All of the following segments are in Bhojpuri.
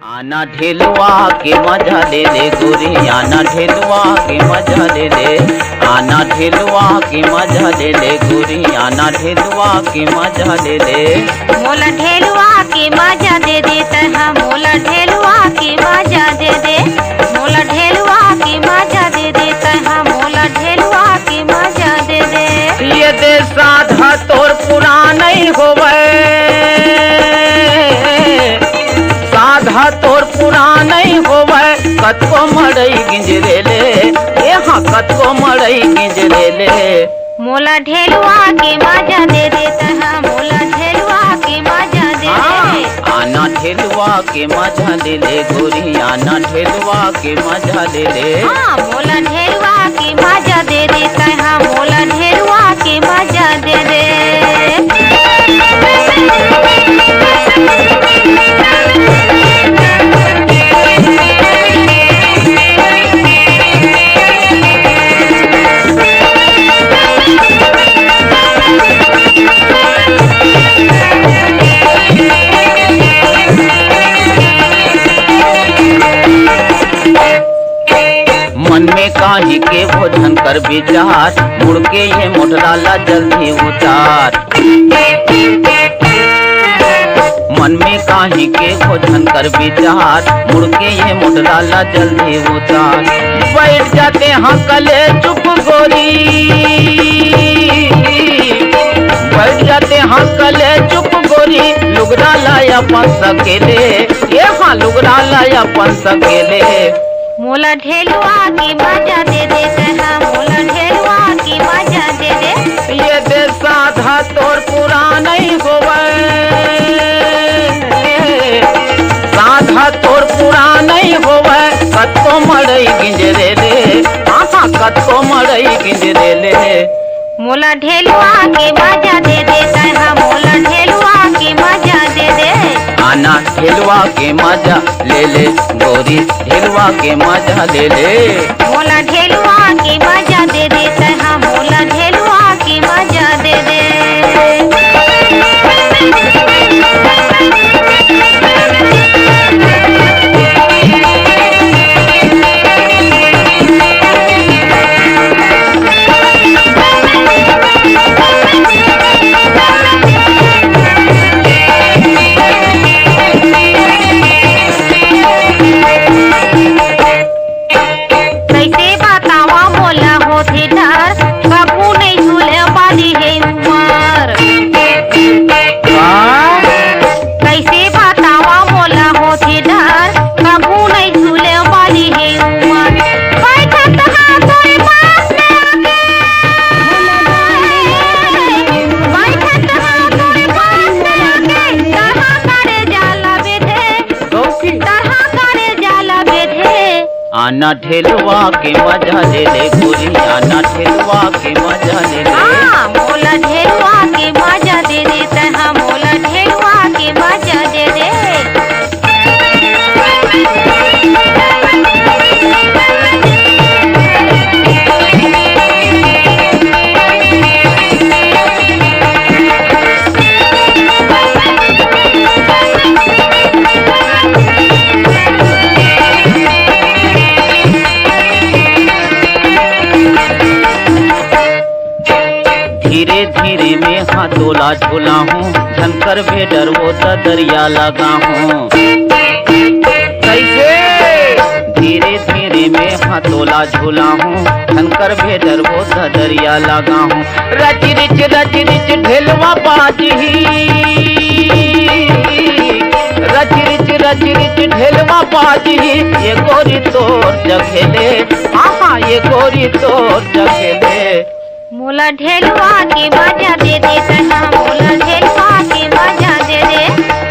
आना ढेलवा के मजा ले ले गोरी, आना ढेलवा के मजा ले ले, आना ढेलवा के मजा ले ले गोरी, आना ढेलवा के मजा ले ले। मोला ढेलवा के मजा दे दे तहा, मोला ढेलवा के मजा दे दे, मोला ढेलवा के मजा दे दे तहा, मोला ढेलवा के मजा दे दे। ये दे साधा तोर पुराना होवे, साधा तोर पुराना होवे, कतको मड़ई गिंजरे ले, यहाँ कतको मड़ई गिंजरे ले। मोला ढेलवा के मजा दे दे तहा, मोला ढेलवा के मजा दे दे। आना ढेलवा के मजा ले ले गोरी, आना ढेलवा के मजा ले ले। हाँ, मोला ढेलवा के मजा दे दे तहा, मोला ढेलवा के मजा दे दे। मन में काहे के भोजन कर विचार, मुड़ के ये मोटराला जल्दी उतार। मन में काहे के भोजन कर विचार, मुड़ के ये मोटराला जल्दी उतार। बैठ जाते हाँ कले चुप गोरी, बैठ जाते हाँ कले चुप गोरी, लुगरा लाया पन सकेले, ये हाँ लुगरा लाया पन सकेले। मोला ढेलवा की मजा दे दे तहा, मोला ढेलवा की मजा दे दे। ये दे साधा तोर पुराना होवे, साधा तोर पुराना होवे, कतको मड़ई गिंजरे ले, आहा कतको मड़ई गिंजरे ले। मोला ढेलवा की मजा दे दे तहा, मोला ढेलवा की मजा दे दे। आना ढेलवा के मजा ले ले गोरी, ढेलवा के मजा ले ले। मोला ढेलवा की मजा दे दे तहा, मोला ढेलवा की मजा दे दे। आना ढेलवा के मजा ले ले गोरी, आना ढेलवा के मजा ले ले। हाँ, मोला ढेलवा के मजा दे दे तहा, मोला ढेलवा के मजा दे दे। धीरे धीरे में हाथोला झूला हूँ, झनकर भेडर वो दरिया लगा हूँ। कैसे धीरे धीरे में हाथोला झूला हूँ, झनकर भेडर वो दरिया लगा हूँ। रच रिच ढेलवा बाजी, रच रिच ढेलवा बाजी, ये गोरी तोर जखेले, आहा ये गोरी तोर जखेले। मोला ढेलवा के मजा दे दे तहा, मोला ढेलवा के मजा दे दे।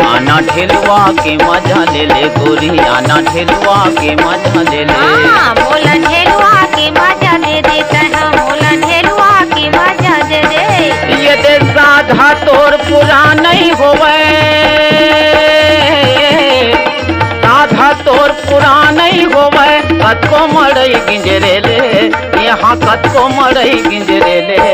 आना ढेलवा के मजा ले ले गोरी, आना ढेलवा के मजा ले ले। हाँ, मोला ढेलवा के मजा दे दे तहा, मोला ढेलवा के मजा दे दे। ये दे साधा तोर पुराना होवे, साधा तोर पुराना होवे, कतको मड़ई गिंजरे ले, यहाँ कतको मड़ई गिंजरे ले।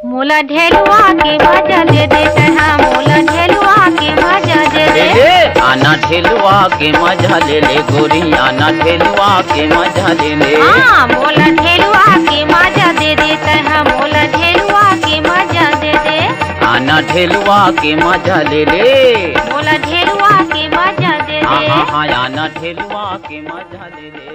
मोला ढेलवा के मजा दे दे तहा, मोला ढेलवा के मजा दे दे। आना ठेलुआ के मजा ले ले गोरी, आना ठेलुआ के मजा ले ले। हाँ मोला ठेलुआ के मजा दे दे तहा, मोला ठेलुआ के मजा दे दे। आना ठेलुआ के मजा ले ले, मोला ठेलुआ के मजा दे दे। हाँ हाँ हाँ, आना ठेलुआ के मजा ले ले।